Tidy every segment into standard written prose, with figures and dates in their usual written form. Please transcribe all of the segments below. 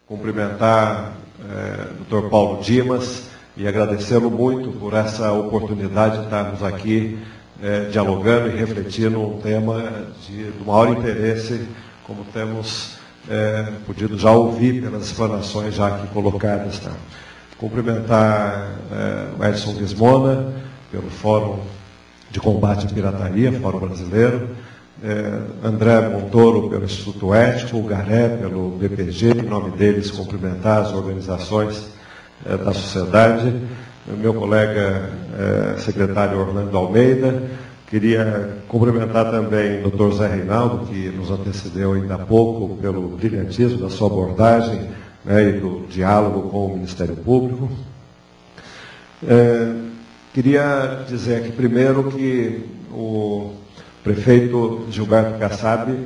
cumprimentar o Dr. Paulo Dimas e agradecê-lo muito por essa oportunidade de estarmos aqui dialogando e refletindo um tema do maior interesse, como temos podido já ouvir pelas explanações já aqui colocadas. Tá? Cumprimentar o Edson Gismona, pelo Fórum de Combate à Pirataria, Fórum Brasileiro, André Montoro pelo Instituto Ético, o Garé pelo BPG, em nome deles cumprimentar as organizações da sociedade, meu colega secretário Orlando Almeida, queria cumprimentar também o Dr. Zé Reinaldo, que nos antecedeu ainda há pouco pelo brilhantismo da sua abordagem, né, e do diálogo com o Ministério Público. Queria dizer aqui primeiro que o prefeito Gilberto Kassab,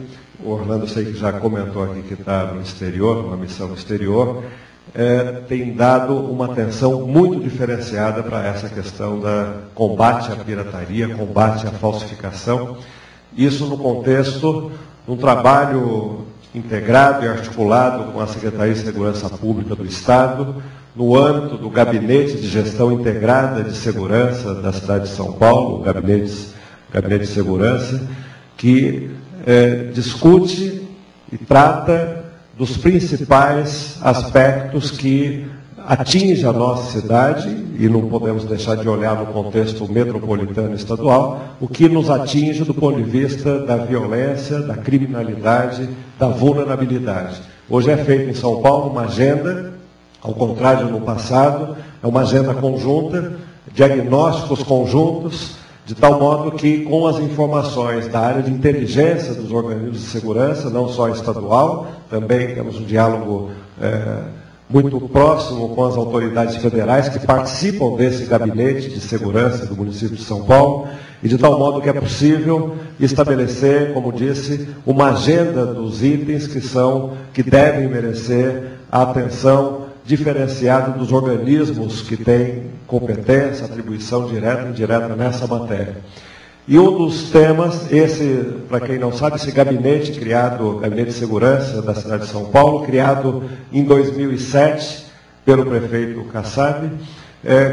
o Orlando eu sei que já comentou aqui que está no exterior, numa missão no exterior, tem dado uma atenção muito diferenciada para essa questão da combate à pirataria, combate à falsificação. Isso no contexto de um trabalho integrado e articulado com a Secretaria de Segurança Pública do Estado, no âmbito do Gabinete de Gestão Integrada de Segurança da cidade de São Paulo, o Gabinete de Segurança, que discute e trata dos principais aspectos que atingem a nossa cidade, e não podemos deixar de olhar no contexto metropolitano e estadual, o que nos atinge do ponto de vista da violência, da criminalidade, da vulnerabilidade. Hoje é feita em São Paulo uma agenda, ao contrário do passado, é uma agenda conjunta, diagnósticos conjuntos, de tal modo que, com as informações da área de inteligência dos organismos de segurança, não só estadual, também temos um diálogo muito próximo com as autoridades federais que participam desse gabinete de segurança do município de São Paulo, e de tal modo que é possível estabelecer, como disse, uma agenda dos itens que devem merecer a atenção diferenciada dos organismos que têm competência, atribuição direta e indireta nessa matéria. E um dos temas, para quem não sabe, esse gabinete criado, Gabinete de Segurança da cidade de São Paulo, criado em 2007 pelo prefeito Kassab,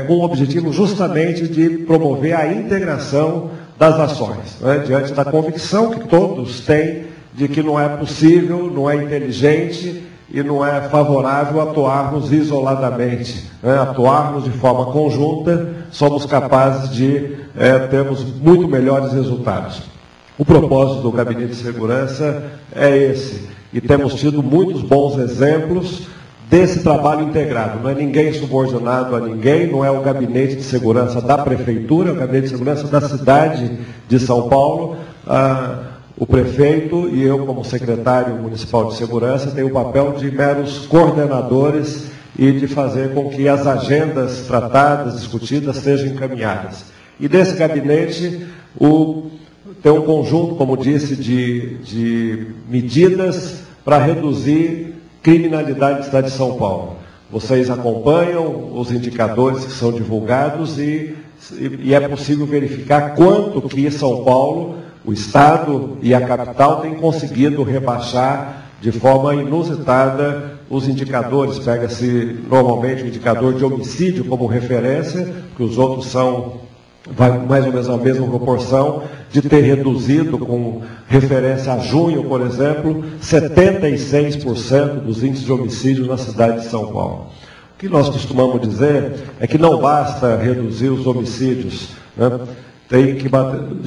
com o objetivo justamente de promover a integração das ações, né, diante da convicção que todos têm de que não é possível, não é inteligente e não é favorável atuarmos isoladamente, né? Atuarmos de forma conjunta, somos capazes de termos muito melhores resultados. O propósito do Gabinete de Segurança é esse, e temos tido muitos bons exemplos desse trabalho integrado. Não é ninguém subordinado a ninguém, não é o Gabinete de Segurança da Prefeitura, é o Gabinete de Segurança da cidade de São Paulo. O prefeito e eu, como secretário municipal de segurança, tenho o papel de meros coordenadores e de fazer com que as agendas tratadas, discutidas, sejam encaminhadas. E desse gabinete tem um conjunto, como disse, de medidas para reduzir criminalidade na cidade de São Paulo. Vocês acompanham os indicadores que são divulgados e é possível verificar quanto que São Paulo, o Estado e a capital têm conseguido rebaixar de forma inusitada os indicadores. Pega-se normalmente o indicador de homicídio como referência, que os outros vai mais ou menos a mesma proporção, de ter reduzido, com referência a junho, por exemplo, 76% dos índices de homicídio na cidade de São Paulo. O que nós costumamos dizer é que não basta reduzir os homicídios, né? Tem que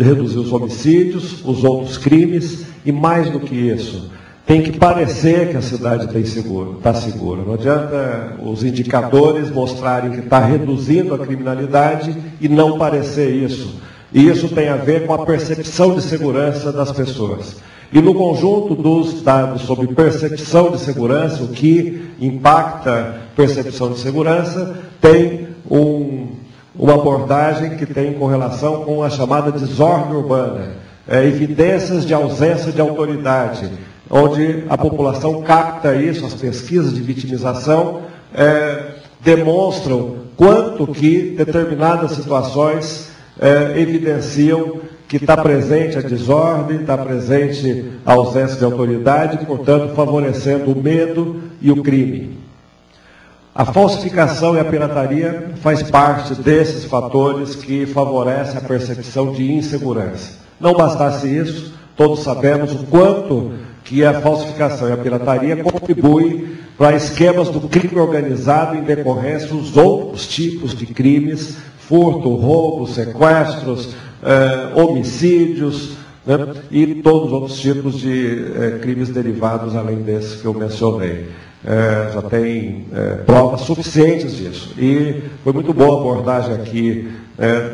reduzir os homicídios, os outros crimes, e mais do que isso, tem que parecer que a cidade está segura. Não adianta os indicadores mostrarem que está reduzindo a criminalidade e não parecer isso. E isso tem a ver com a percepção de segurança das pessoas. E no conjunto dos dados sobre percepção de segurança, o que impacta percepção de segurança, tem uma abordagem que tem correlação com a chamada desordem urbana, evidências de ausência de autoridade, onde a população capta isso, as pesquisas de vitimização demonstram quanto que determinadas situações evidenciam que está presente a desordem, está presente a ausência de autoridade, portanto, favorecendo o medo e o crime. A falsificação e a pirataria faz parte desses fatores que favorecem a percepção de insegurança. Não bastasse isso, todos sabemos o quanto que a falsificação e a pirataria contribuem para esquemas do crime organizado em decorrência dos outros tipos de crimes, furto, roubo, sequestros, homicídios, né, e todos os outros tipos de crimes derivados além desses que eu mencionei. Já tem provas suficientes disso. E foi muito boa a abordagem aqui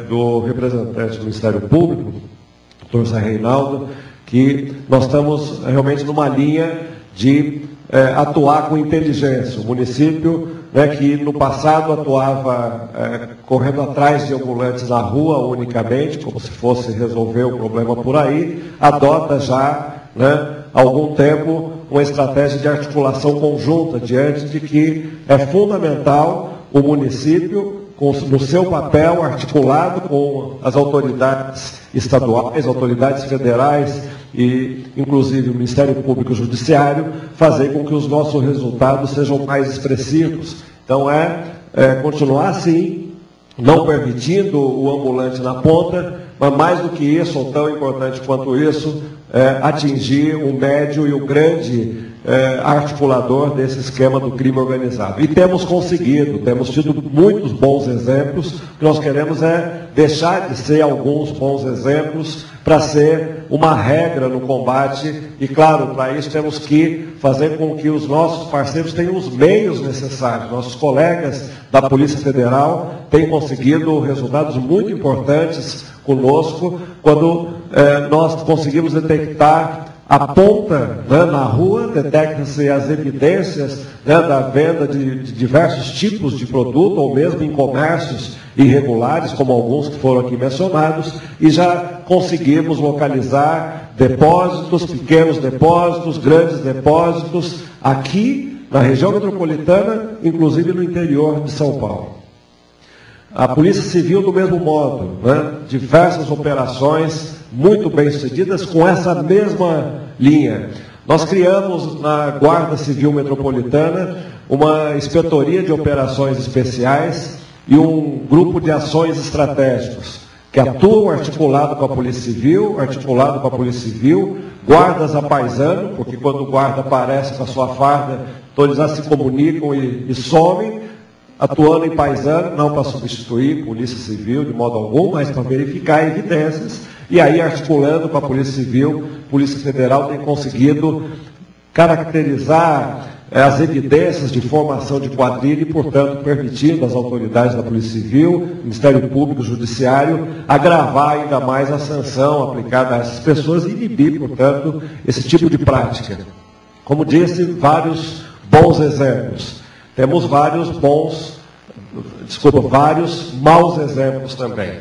do representante do Ministério Público, doutor Zé Reinaldo, que nós estamos realmente numa linha de atuar com inteligência. O município, que no passado atuava correndo atrás de ambulantes na rua unicamente, como se fosse resolver o problema por aí, adota já, há algum tempo, uma estratégia de articulação conjunta, diante de que é fundamental o município, no seu papel articulado com as autoridades estaduais, autoridades federais e, inclusive, o Ministério Público e o Judiciário, fazer com que os nossos resultados sejam mais expressivos. Então, continuar assim, não permitindo o ambulante na ponta, mas mais do que isso, ou tão importante quanto isso, atingir o médio e o grande articulador desse esquema do crime organizado. E temos conseguido, temos tido muitos bons exemplos. O que nós queremos é deixar de ser alguns bons exemplos para ser uma regra no combate. E, claro, para isso temos que fazer com que os nossos parceiros tenham os meios necessários. Nossos colegas da Polícia Federal têm conseguido resultados muito importantes conosco quando nós conseguimos detectar a ponta na rua, detectam-se as evidências da venda de diversos tipos de produto, ou mesmo em comércios irregulares, como alguns que foram aqui mencionados, e já conseguimos localizar depósitos, pequenos depósitos, grandes depósitos, aqui na região metropolitana, inclusive no interior de São Paulo. A Polícia Civil, do mesmo modo, diversas operações muito bem-sucedidas com essa mesma linha. Nós criamos na Guarda Civil Metropolitana uma inspetoria de operações especiais e um grupo de ações estratégicas, que atuam articulado com a Polícia Civil, guardas a paisano, porque quando o guarda aparece com a sua farda, então eles já se comunicam e somem, atuando em paisano, não para substituir Polícia Civil de modo algum, mas para verificar evidências, e aí articulando com a Polícia Civil, Polícia Federal tem conseguido caracterizar as evidências de formação de quadrilha e, portanto, permitindo às autoridades da Polícia Civil, Ministério Público, Judiciário, agravar ainda mais a sanção aplicada a essas pessoas e inibir, portanto, esse tipo de prática. Como disse, vários bons exemplos. Temos vários maus exemplos também,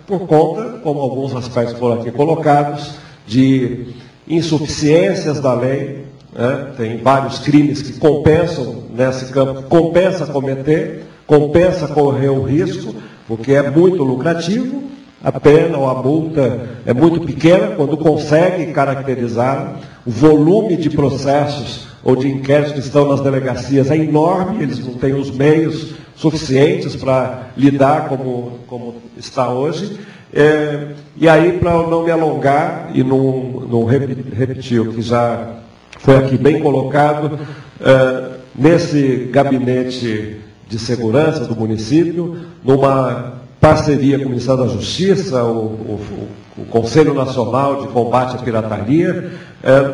por conta, como alguns aspectos foram aqui colocados, de insuficiências da lei, tem vários crimes que compensam nesse campo, compensa cometer, compensa correr o risco, porque é muito lucrativo, a pena ou a multa é muito pequena, quando consegue caracterizar o volume de processos ou de inquéritos que estão nas delegacias é enorme, eles não têm os meios suficientes para lidar como está hoje. E aí, para eu não me alongar e não repetir o que já foi aqui bem colocado, nesse gabinete de segurança do município, numa parceria com o Ministério da Justiça, o Conselho Nacional de Combate à Pirataria,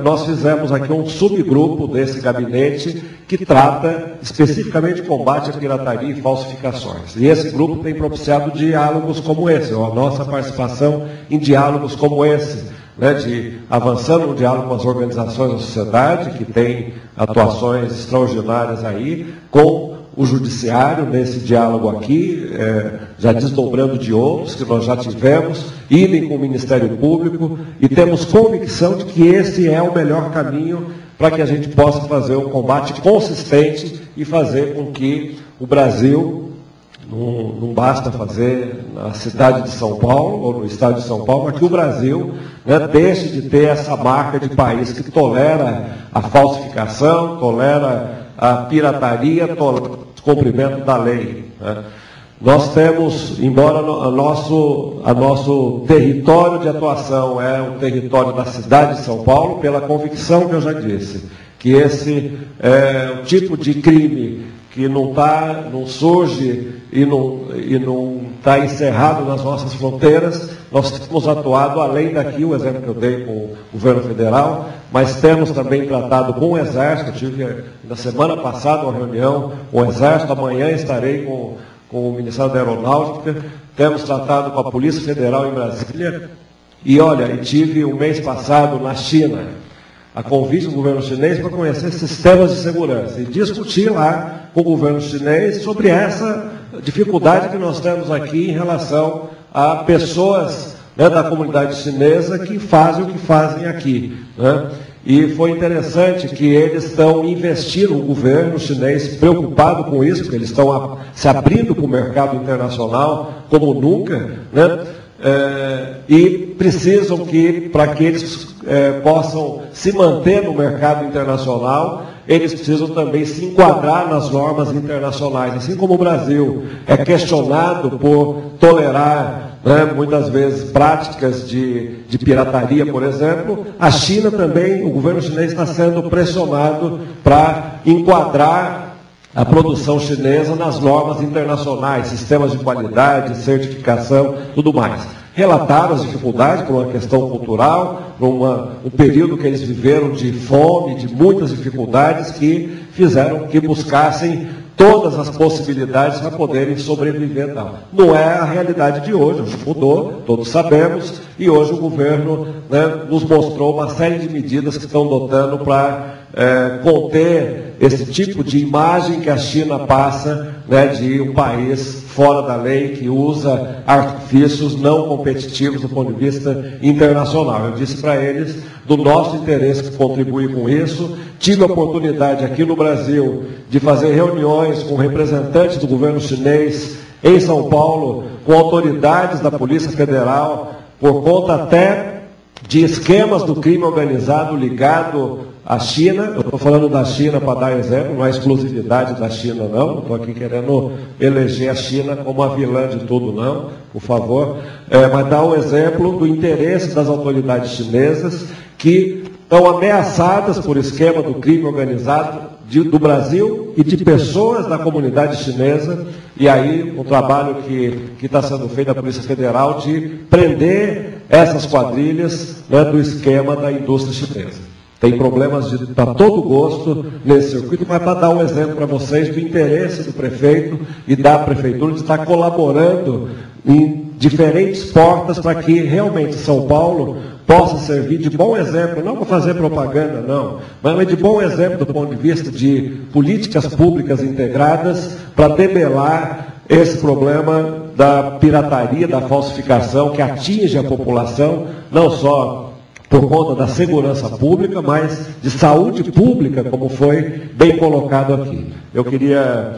nós fizemos aqui um subgrupo desse gabinete que trata especificamente de combate à pirataria e falsificações. E esse grupo tem propiciado diálogos como esse, ou a nossa participação em diálogos como esse, de avançando no diálogo com as organizações da sociedade, que tem atuações extraordinárias aí, com o Judiciário nesse diálogo aqui, já desdobrando de outros que nós já tivemos, idem com o Ministério Público, e temos convicção de que esse é o melhor caminho para que a gente possa fazer um combate consistente e fazer com que o Brasil não basta fazer na cidade de São Paulo, ou no estado de São Paulo, mas que o Brasil, né, deixe de ter essa marca de país que tolera a falsificação, tolera a pirataria, tolera o descumprimento da lei. Né. Nós temos, embora nosso território de atuação é o território da cidade de São Paulo, pela convicção que eu já disse, que esse é o tipo de crime que não surge e não está encerrado nas nossas fronteiras. Nós temos atuado além daqui, o exemplo que eu dei com o governo federal, mas temos também tratado com o Exército. Eu tive na semana passada uma reunião com o Exército, amanhã estarei com o Ministério da Aeronáutica, temos tratado com a Polícia Federal em Brasília, e olha, tive o mês passado na China, a convite do governo chinês para conhecer sistemas de segurança, e discutir lá com o governo chinês sobre essa dificuldade que nós temos aqui em relação a pessoas, né, da comunidade chinesa que fazem o que fazem aqui. Né? E foi interessante que eles estão investindo, o governo chinês preocupado com isso, porque eles estão se abrindo para o mercado internacional como nunca, né? E precisam que, para que eles possam se manter no mercado internacional, eles precisam também se enquadrar nas normas internacionais. Assim como o Brasil é questionado por tolerar, né, muitas vezes práticas de pirataria, por exemplo, a China também, o governo chinês está sendo pressionado para enquadrar a produção chinesa nas normas internacionais, sistemas de qualidade, certificação, tudo mais. Relataram as dificuldades por uma questão cultural, por um período que eles viveram de fome, de muitas dificuldades, que fizeram que buscassem todas as possibilidades para poderem sobreviver. Não é a realidade de hoje mudou, todos sabemos, e hoje o governo, né, nos mostrou uma série de medidas que estão adotando para conter esse tipo de imagem que a China passa, né, de um país fora da lei, que usa artifícios não competitivos do ponto de vista internacional. Eu disse para eles do nosso interesse de contribuir com isso. Tive a oportunidade aqui no Brasil de fazer reuniões com representantes do governo chinês em São Paulo, com autoridades da Polícia Federal, por conta até de esquemas do crime organizado ligado à China. Eu estou falando da China para dar exemplo, não é exclusividade da China, não. Estou aqui querendo eleger a China como a vilã de tudo, não, por favor. Mas dar um exemplo do interesse das autoridades chinesas que estão ameaçadas por esquema do crime organizado do Brasil e de pessoas da comunidade chinesa, e aí o trabalho que está sendo feito da Polícia Federal de prender essas quadrilhas, né, do esquema da indústria chinesa. Tem problemas para todo gosto nesse circuito, mas para dar um exemplo para vocês do interesse do prefeito e da prefeitura de estar colaborando em diferentes portas para que realmente São Paulo possa servir de bom exemplo, não para fazer propaganda, não, mas de bom exemplo do ponto de vista de políticas públicas integradas para debelar esse problema da pirataria, da falsificação que atinge a população, não só por conta da segurança pública, mas de saúde pública, como foi bem colocado aqui. Eu queria,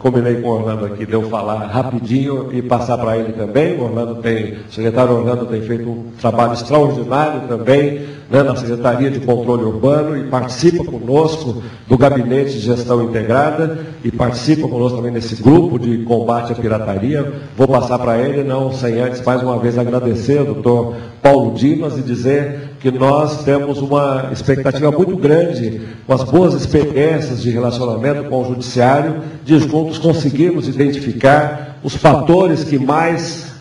combinei com o Orlando aqui de eu falar rapidinho e passar para ele também. O secretário Orlando tem feito um trabalho extraordinário também, né, na Secretaria de Controle Urbano, e participa conosco do Gabinete de Gestão Integrada, e participa conosco também nesse grupo de combate à pirataria. Vou passar para ele, não sem antes, mais uma vez, agradecer ao doutor Paulo Dimas e dizer que nós temos uma expectativa muito grande, com as boas experiências de relacionamento com o Judiciário, de juntos conseguirmos identificar os fatores que mais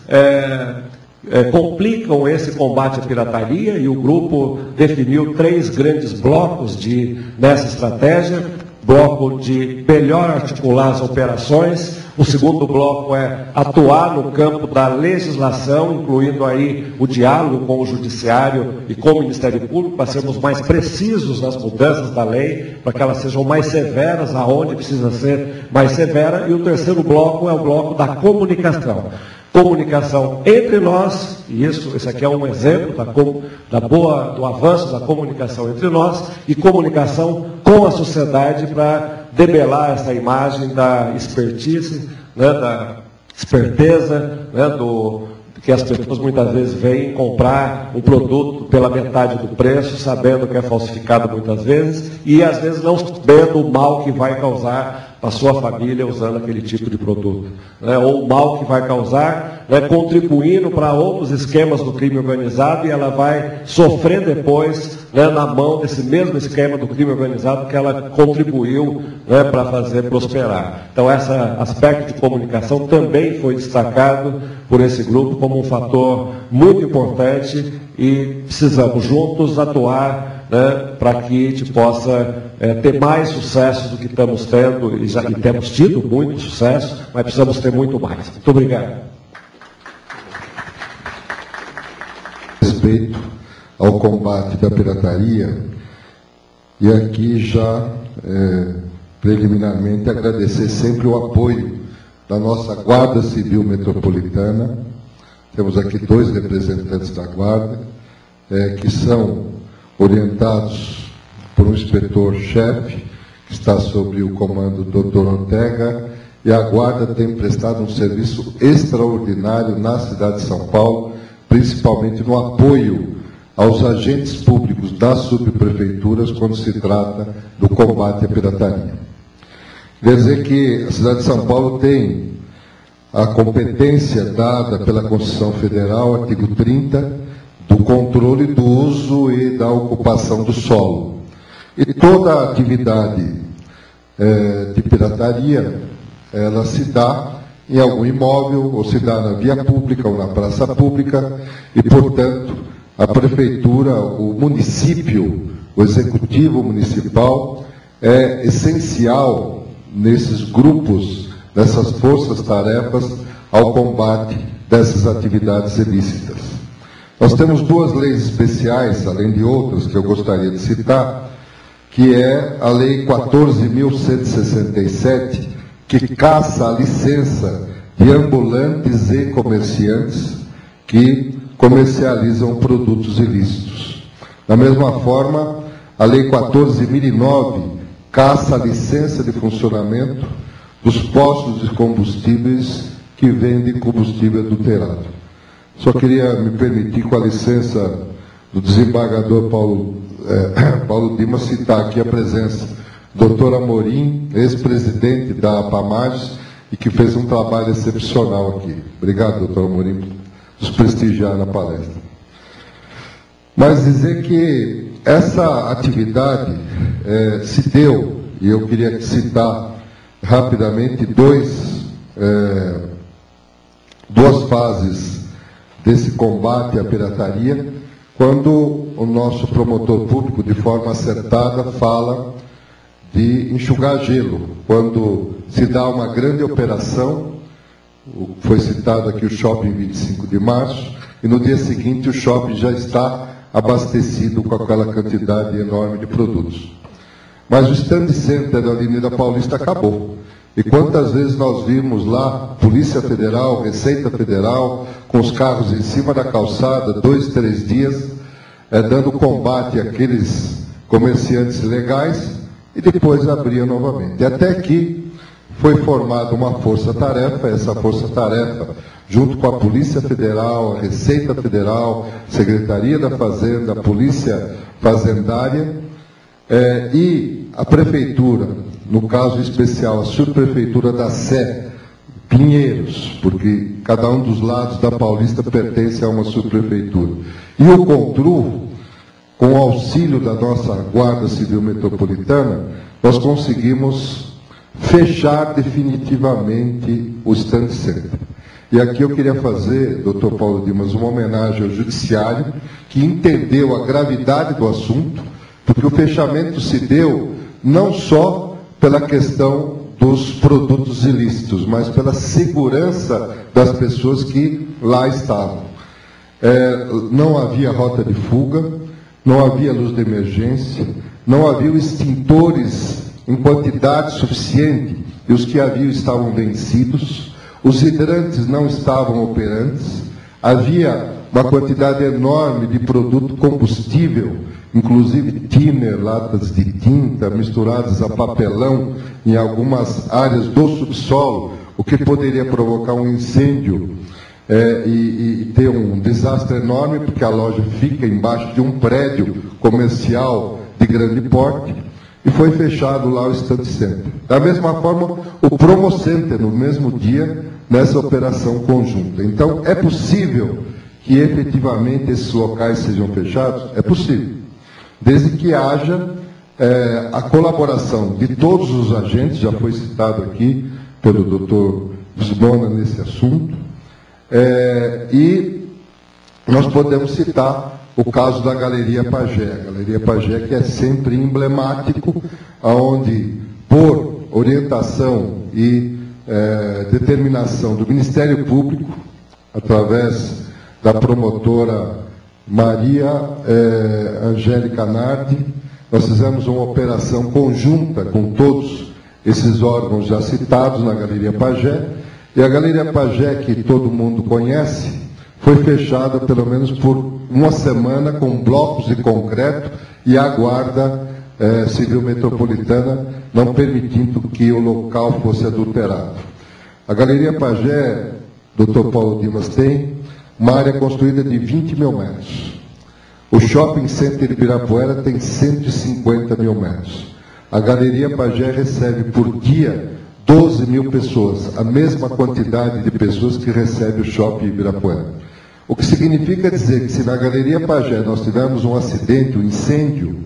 complicam esse combate à pirataria, e o grupo definiu 3 grandes blocos nessa estratégia. Bloco de melhor articular as operações. O segundo bloco é atuar no campo da legislação, incluindo aí o diálogo com o Judiciário e com o Ministério Público, para sermos mais precisos nas mudanças da lei, para que elas sejam mais severas aonde precisa ser mais severa. E o terceiro bloco é o bloco da comunicação. Comunicação entre nós, e esse aqui é um exemplo do avanço da comunicação entre nós, e comunicação com a sociedade para debelar essa imagem da expertise, né, da esperteza, né, que as pessoas muitas vezes vêm comprar um produto pela metade do preço, sabendo que é falsificado muitas vezes, e às vezes não sabendo o mal que vai causar para a sua família usando aquele tipo de produto, né? Ou o mal que vai causar, né, contribuindo para outros esquemas do crime organizado, e ela vai sofrer depois, né, na mão desse mesmo esquema do crime organizado que ela contribuiu, né, para fazer prosperar. Então, esse aspecto de comunicação também foi destacado por esse grupo como um fator muito importante, e precisamos juntos atuar, né, para que a gente possa ter mais sucesso do que estamos tendo, e temos tido muito sucesso, mas precisamos ter muito mais. Muito obrigado. Respeito ao combate da pirataria, e aqui já, preliminarmente, agradecer sempre o apoio da nossa Guarda Civil Metropolitana. Temos aqui 2 representantes da Guarda, que são orientados por um inspetor-chefe, que está sob o comando do Dr. Ortega, e a Guarda tem prestado um serviço extraordinário na cidade de São Paulo, principalmente no apoio aos agentes públicos das subprefeituras quando se trata do combate à pirataria. Quer dizer que a cidade de São Paulo tem a competência dada pela Constituição Federal, artigo 30, do controle do uso e da ocupação do solo. E toda a atividade de pirataria, ela se dá em algum imóvel, ou se dá na via pública ou na praça pública, e, portanto, a prefeitura, o município, o executivo municipal, é essencial nesses grupos, nessas forças-tarefas, ao combate dessas atividades ilícitas. Nós temos 2 leis especiais, além de outras que eu gostaria de citar, que é a Lei 14.167, que caça a licença de ambulantes e comerciantes que comercializam produtos ilícitos. Da mesma forma, a Lei 14.009 caça a licença de funcionamento dos postos de combustíveis que vendem combustível adulterado. Só queria me permitir, com a licença do desembargador Paulo Dimas, citar aqui a presença do Dr. Amorim, ex-presidente da APAMAGES, e que fez um trabalho excepcional aqui. Obrigado, Dr. Amorim, por nos prestigiar na palestra. Mas dizer que essa atividade se deu, e eu queria citar rapidamente duas fases desse combate à pirataria, quando o nosso promotor público, de forma acertada, fala de enxugar gelo, quando se dá uma grande operação, foi citado aqui o shopping 25 de março, e no dia seguinte o shopping já está abastecido com aquela quantidade enorme de produtos. Mas o stand center da Avenida Paulista acabou. E quantas vezes nós vimos lá Polícia Federal, Receita Federal, com os carros em cima da calçada, 2, 3 dias, dando combate àqueles comerciantes legais, e depois abria novamente. Até que foi formada uma força-tarefa, essa força-tarefa, junto com a Polícia Federal, a Receita Federal, Secretaria da Fazenda, a Polícia Fazendária, e a Prefeitura, no caso especial, a Subprefeitura da Sé, Pinheiros, porque cada um dos lados da Paulista pertence a uma subprefeitura. E o CONTRU, com o auxílio da nossa Guarda Civil Metropolitana, nós conseguimos fechar definitivamente o stand center. E aqui eu queria fazer, doutor Paulo Dimas, uma homenagem ao Judiciário, que entendeu a gravidade do assunto, porque o fechamento se deu não só pela questão dos produtos ilícitos, mas pela segurança das pessoas que lá estavam. Não havia rota de fuga, não havia luz de emergência, não havia extintores em quantidade suficiente, e os que haviam estavam vencidos, os hidrantes não estavam operantes, havia uma quantidade enorme de produto combustível, inclusive thinner, latas de tinta, misturadas a papelão em algumas áreas do subsolo, o que poderia provocar um incêndio e ter um desastre enorme, porque a loja fica embaixo de um prédio comercial de grande porte, e foi fechado lá o Stand Center. Da mesma forma, o Promo Center, no mesmo dia, nessa operação conjunta. Então, é possível que efetivamente esses locais sejam fechados? É possível, desde que haja a colaboração de todos os agentes, já foi citado aqui pelo doutor Vismona nesse assunto, e nós podemos citar o caso da Galeria Pagé. A Galeria Pagé, que é sempre emblemático, onde, por orientação e determinação do Ministério Público, através da promotora Maria Angélica Nardi, nós fizemos uma operação conjunta com todos esses órgãos já citados na Galeria Pagé, e a Galeria Pagé, que todo mundo conhece, foi fechada pelo menos por uma semana com blocos de concreto e a Guarda Civil Metropolitana não permitindo que o local fosse adulterado. A Galeria Pagé, Dr. Paulo Dimas, tem uma área construída de 20 mil metros. O Shopping Center de Ibirapuera tem 150 mil metros. A Galeria Pagé recebe por dia 12 mil pessoas, a mesma quantidade de pessoas que recebe o Shopping Ibirapuera. O que significa dizer que se na Galeria Pagé nós tivermos um acidente, um incêndio,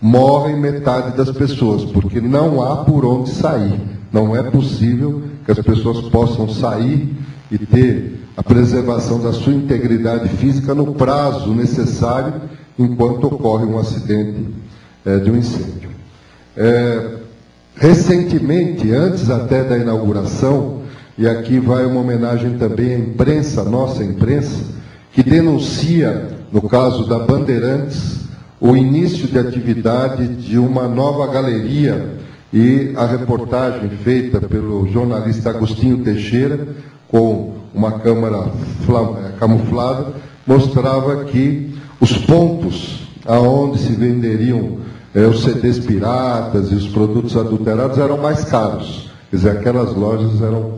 morrem metade das pessoas, porque não há por onde sair. Não é possível que as pessoas possam sair e ter a preservação da sua integridade física no prazo necessário enquanto ocorre um acidente de um incêndio. Recentemente, antes até da inauguração, e aqui vai uma homenagem também à imprensa, nossa imprensa, que denuncia, no caso da Bandeirantes, o início de atividade de uma nova galeria, e a reportagem feita pelo jornalista Agostinho Teixeira, com uma câmera camuflada, mostrava que os pontos aonde se venderiam os CDs piratas e os produtos adulterados eram mais caros. Quer dizer, aquelas lojas eram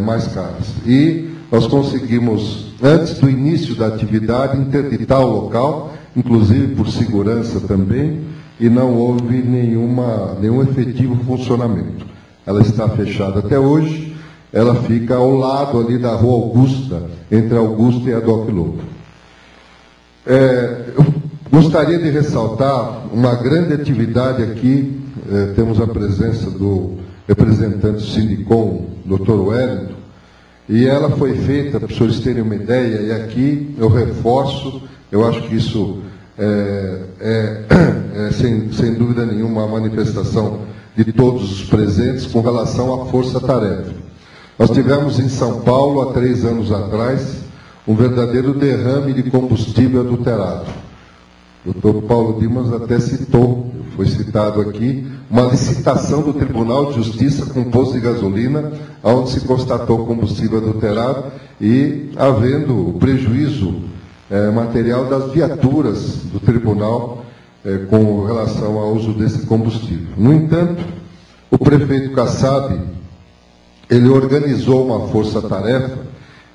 mais caras. E nós conseguimos, antes do início da atividade, interditar o local, inclusive por segurança também, e não houve nenhum efetivo funcionamento. Ela está fechada até hoje, ela fica ao lado ali da Rua Augusta, entre a Augusta e a Doc Lobo. Eu gostaria de ressaltar uma grande atividade aqui, temos a presença do representante do Sindicom, Dr. Wellington, e ela foi feita, para os senhores terem uma ideia, e aqui eu reforço, eu acho que isso sem dúvida nenhuma, a manifestação de todos os presentes com relação à força-tarefa. Nós tivemos em São Paulo, há 3 anos atrás, um verdadeiro derrame de combustível adulterado. O doutor Paulo Dimas até citou, foi citado aqui, uma licitação do Tribunal de Justiça com posto de gasolina, onde se constatou combustível adulterado e havendo prejuízo material das viaturas do tribunal com relação ao uso desse combustível. No entanto, o prefeito Kassab, ele organizou uma força-tarefa,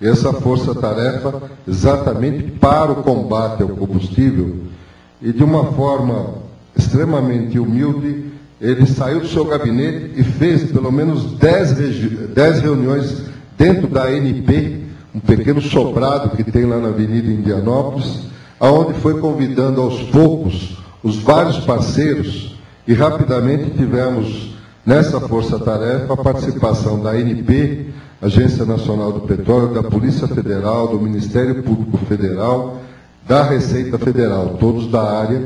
e essa força-tarefa exatamente para o combate ao combustível, e de uma forma extremamente humilde, ele saiu do seu gabinete e fez pelo menos 10 reuniões dentro da ANP, um pequeno sobrado que tem lá na Avenida Indianópolis, aonde foi convidando aos poucos os vários parceiros, e rapidamente tivemos nessa força-tarefa a participação da ANP, Agência Nacional do Petróleo, da Polícia Federal, do Ministério Público Federal, da Receita Federal, todos da área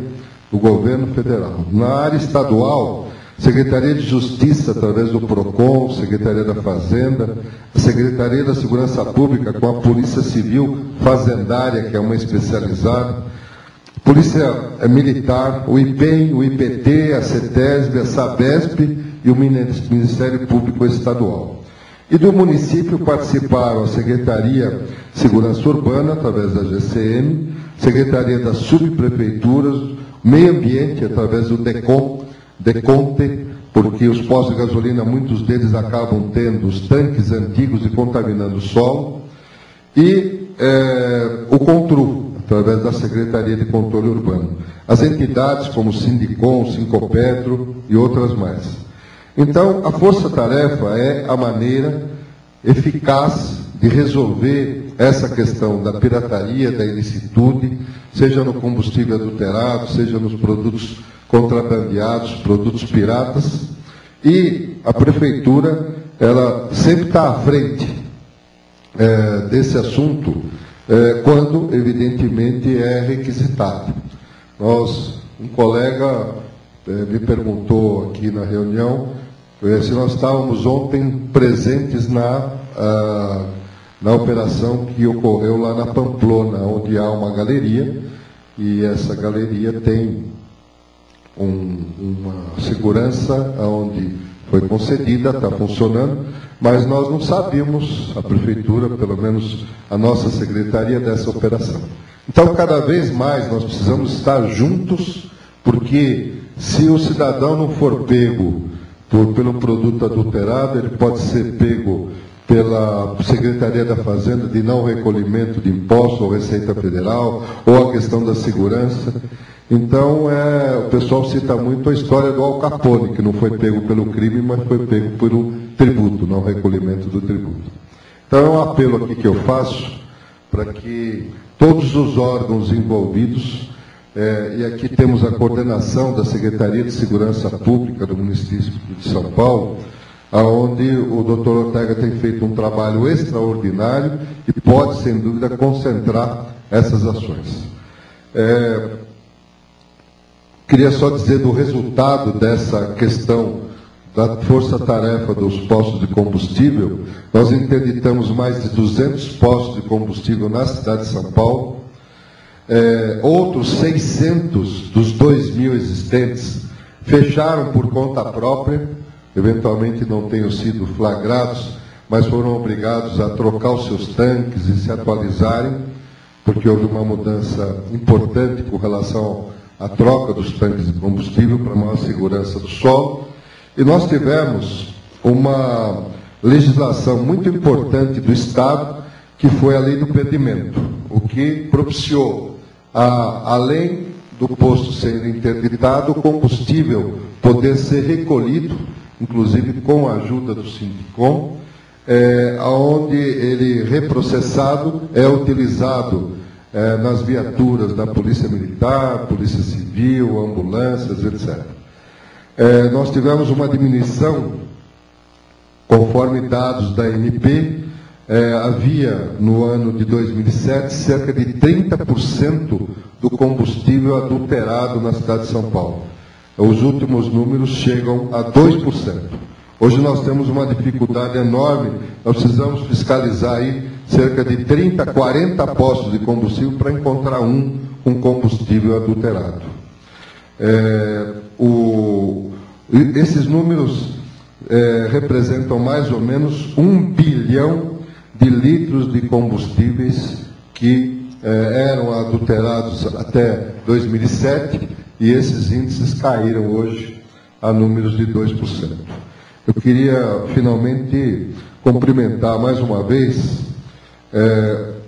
do governo federal. Na área estadual, Secretaria de Justiça, através do PROCON, Secretaria da Fazenda, a Secretaria da Segurança Pública, com a Polícia Civil Fazendária, que é uma especializada, Polícia Militar, o IPEM, o IPT, a CETESB, a SABESP e o Ministério Público Estadual. E do município participaram a Secretaria de Segurança Urbana, através da GCM, Secretaria das Subprefeituras, Meio Ambiente, através do DECONTE, porque os postos de gasolina, muitos deles acabam tendo os tanques antigos e contaminando o solo, e o CONTRU, através da Secretaria de Controle Urbano. As entidades como o Sindicom, o Sincopetro e outras mais. Então, a força-tarefa é a maneira eficaz de resolver essa questão da pirataria, da ilicitude, seja no combustível adulterado, seja nos produtos contrabandeados, produtos piratas, e a Prefeitura, ela sempre está à frente desse assunto, quando, evidentemente, é requisitado. Um colega me perguntou aqui na reunião se nós estávamos ontem presentes na operação que ocorreu lá na Pamplona, onde há uma galeria, e essa galeria tem uma segurança onde foi concedida, está funcionando, mas nós não sabíamos, a Prefeitura, pelo menos a nossa Secretaria, dessa operação. Então, cada vez mais nós precisamos estar juntos, porque se o cidadão não for pego pelo produto adulterado, ele pode ser pego pela Secretaria da Fazenda de não recolhimento de impostos ou Receita Federal, ou a questão da segurança. Então, o pessoal cita muito a história do Al Capone, que não foi pego pelo crime, mas foi pego pelo tributo, não recolhimento do tributo. Então, é um apelo aqui que eu faço para que todos os órgãos envolvidos, e aqui temos a coordenação da Secretaria de Segurança Pública do município de São Paulo, onde o doutor Ortega tem feito um trabalho extraordinário e pode, sem dúvida, concentrar essas ações. Queria só dizer do resultado dessa questão da força-tarefa dos postos de combustível. Nós interditamos mais de 200 postos de combustível na cidade de São Paulo. Outros 600 dos 2.000 existentes fecharam por conta própria, eventualmente não tenham sido flagrados, mas foram obrigados a trocar os seus tanques e se atualizarem, porque houve uma mudança importante com relação à troca dos tanques de combustível para maior segurança do solo. E nós tivemos uma legislação muito importante do Estado, que foi a lei do perdimento, o que propiciou, além do posto ser interditado, o combustível poder ser recolhido, inclusive com a ajuda do Sindicom, onde ele reprocessado é utilizado nas viaturas da Polícia Militar, Polícia Civil, ambulâncias, etc. Nós tivemos uma diminuição, conforme dados da ANP, havia no ano de 2007 cerca de 30% do combustível adulterado na cidade de São Paulo. Os últimos números chegam a 2%. Hoje nós temos uma dificuldade enorme, nós precisamos fiscalizar aí cerca de 30, 40 postos de combustível para encontrar um com combustível adulterado. Esses números representam mais ou menos 1 bilhão de litros de combustíveis que eram adulterados até 2007, e esses índices caíram hoje a números de 2%. Eu queria, finalmente, cumprimentar mais uma vez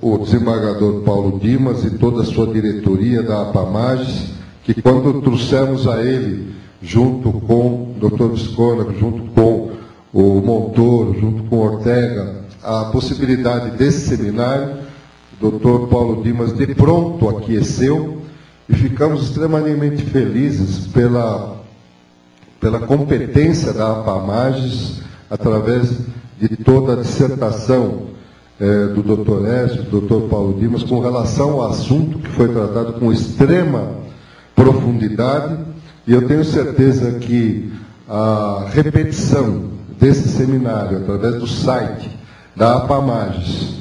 o desembargador Paulo Dimas e toda a sua diretoria da APAMAGES, que quando trouxemos a ele, junto com o Dr. Visconde, junto com o Montoro, junto com o Ortega, a possibilidade desse seminário, o Dr. Paulo Dimas de pronto aqueceu, e ficamos extremamente felizes pela competência da APAMAGES, através de toda a dissertação do Dr. Écio, do Dr. Paulo Dimas, com relação ao assunto que foi tratado com extrema profundidade, e eu tenho certeza que a repetição desse seminário, através do site da APAMAGES,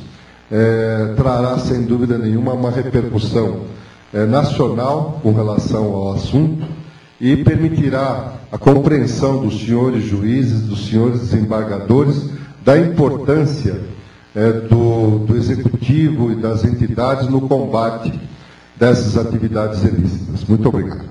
trará, sem dúvida nenhuma, uma repercussão nacional com relação ao assunto, e permitirá a compreensão dos senhores juízes, dos senhores desembargadores, da importância do Executivo e das entidades no combate dessas atividades ilícitas. Muito obrigado.